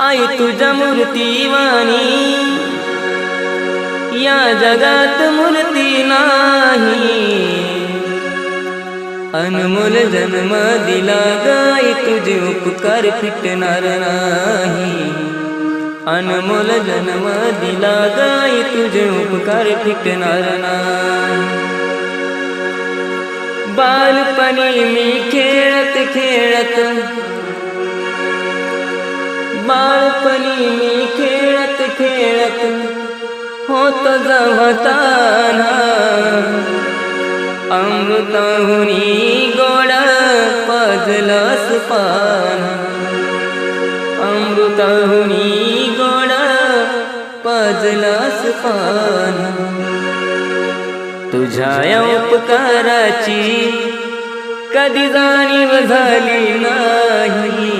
आई तुझ्या मूर्तीवाणी या जगात मूर्ती नाही। अनमोल जन्म दिला गाई तुझे उपकार फिटणार नाही। अनमोल जन्म दिला गाई तुझे उपकार फिटणार नाही। बालपणी मी खेळत खेळत बालपणी मी खेळत खेळत होत जवताना अमृताहुनी गोड पाजलास पान। अमृताहुनी गोड पाजलास पान। तुझ्या या उपकाराची कधी जाणीव झाली नाही।